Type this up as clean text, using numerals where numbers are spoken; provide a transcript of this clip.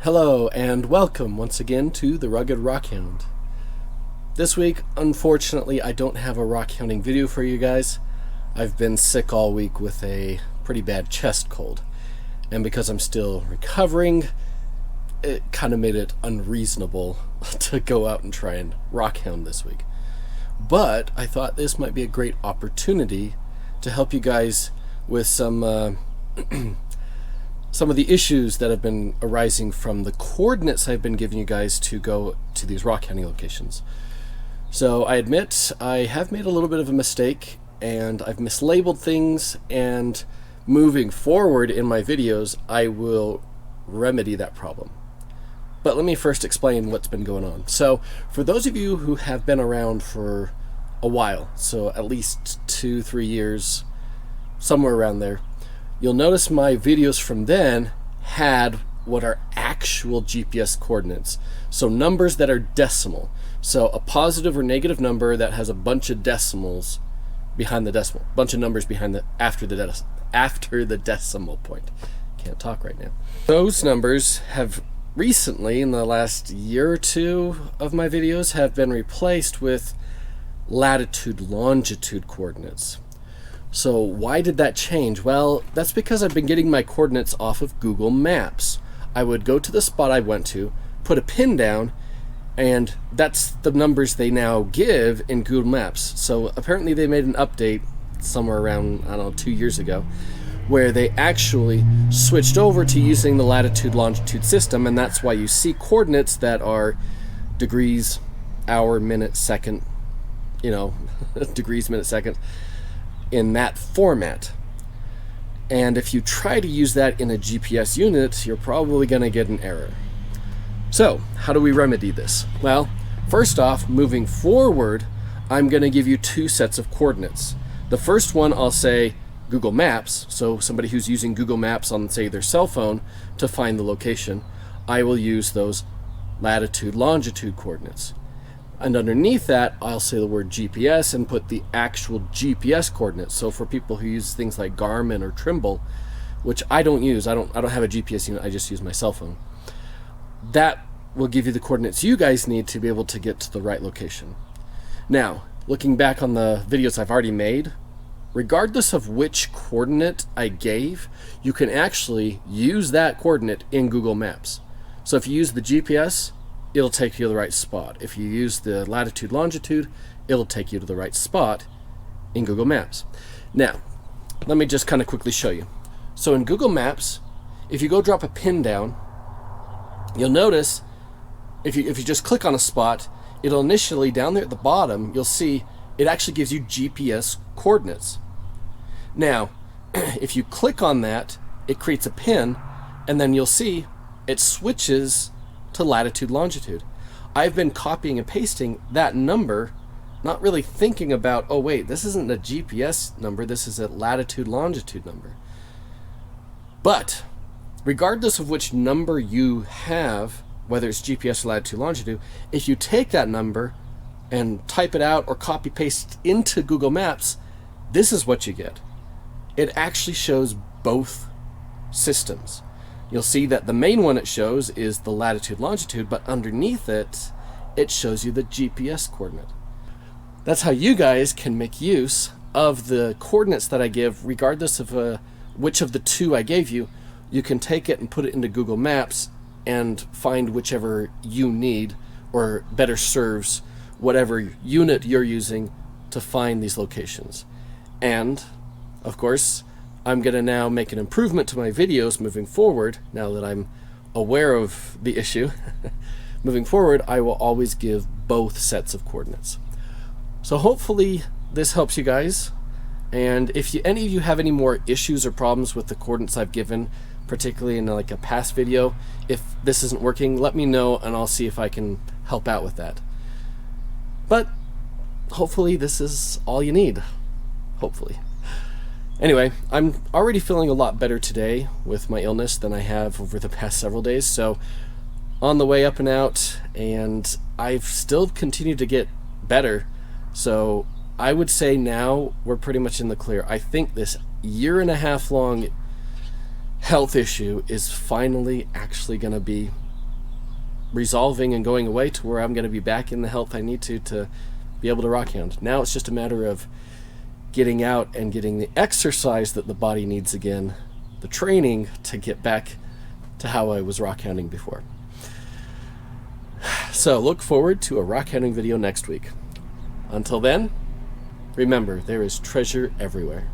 Hello and welcome once again to the Rugged Rockhound. This week, unfortunately, I don't have a rockhounding video for you guys. I've been sick all week with a pretty bad chest cold, and because I'm still recovering, it kind of made it unreasonable to go out and try and rockhound this week. But I thought this might be a great opportunity to help you guys with some some of the issues that have been arising from the coordinates I've been giving you guys to go to these rockhounding locations. So I admit I have made a little bit of a mistake and I've mislabeled things, and moving forward in my videos I will remedy that problem. But let me first explain what's been going on. So for those of you who have been around for a while, so at least 2-3 years, somewhere around there, you'll notice my videos from then had what are actual GPS coordinates. So numbers that are decimal. So a positive or negative number that has a bunch of decimals behind the decimal. Bunch of numbers behind the after the decimal point. Can't talk right now. Those numbers have recently, in the last year or two of my videos, have been replaced with latitude, longitude coordinates. So why did that change? Well, that's because I've been getting my coordinates off of Google Maps. I would go to the spot I went to, put a pin down, and that's the numbers they now give in Google Maps. So apparently they made an update somewhere around, I don't know, 2 years ago, where they actually switched over to using the latitude longitude system, and that's why you see coordinates that are degrees, hour, minute, second, degrees, minute, second, in that format. And if you try to use that in a GPS unit, you're probably going to get an error. So how do we remedy this? Well, first off, moving forward, I'm going to give you two sets of coordinates. The first one I'll say Google Maps, so somebody who's using Google Maps on, say, their cell phone to find the location, I will use those latitude longitude coordinates. And underneath that, I'll say the word GPS and put the actual GPS coordinates. So for people who use things like Garmin or Trimble, which I don't use, I don't have a GPS unit, I just use my cell phone. That will give you the coordinates you guys need to be able to get to the right location. Now, looking back on the videos I've already made, regardless of which coordinate I gave, you can actually use that coordinate in Google Maps. So if you use the GPS, it'll take you to the right spot. If you use the latitude longitude, it'll take you to the right spot in Google Maps. Now, let me just kind of quickly show you. So in Google Maps, if you go drop a pin down, you'll notice if you just click on a spot, it'll initially, down there at the bottom, you'll see it actually gives you GPS coordinates. Now, if you click on that, it creates a pin, and then you'll see it switches to latitude longitude. I've been copying and pasting that number, not really thinking about, oh wait, this isn't a GPS number, this is a latitude longitude number. But regardless of which number you have, whether it's GPS or latitude longitude, if you take that number and type it out or copy paste into Google Maps, this is what you get. It actually shows both systems. You'll see that the main one it shows is the latitude longitude, but underneath it, it shows you the GPS coordinate. That's how you guys can make use of the coordinates that I give, regardless of which of the two I gave you. You can take it and put it into Google Maps and find whichever you need, or better serves whatever unit you're using to find these locations. And, of course, I'm going to now make an improvement to my videos moving forward, now that I'm aware of the issue. Moving forward, I will always give both sets of coordinates. So hopefully this helps you guys. And if any of you have any more issues or problems with the coordinates I've given, particularly in like a past video, if this isn't working, let me know and I'll see if I can help out with that. But hopefully this is all you need. Hopefully. Anyway, I'm already feeling a lot better today with my illness than I have over the past several days, so on the way up and out, and I've still continued to get better, so I would say now we're pretty much in the clear. I think this 1.5 year long health issue is finally actually going to be resolving and going away to where I'm going to be back in the health I need to be able to rockhound. Now it's just a matter of getting out and getting the exercise that the body needs again, the training to get back to how I was rockhounding before. So look forward to a rockhounding video next week. Until then, remember, there is treasure everywhere.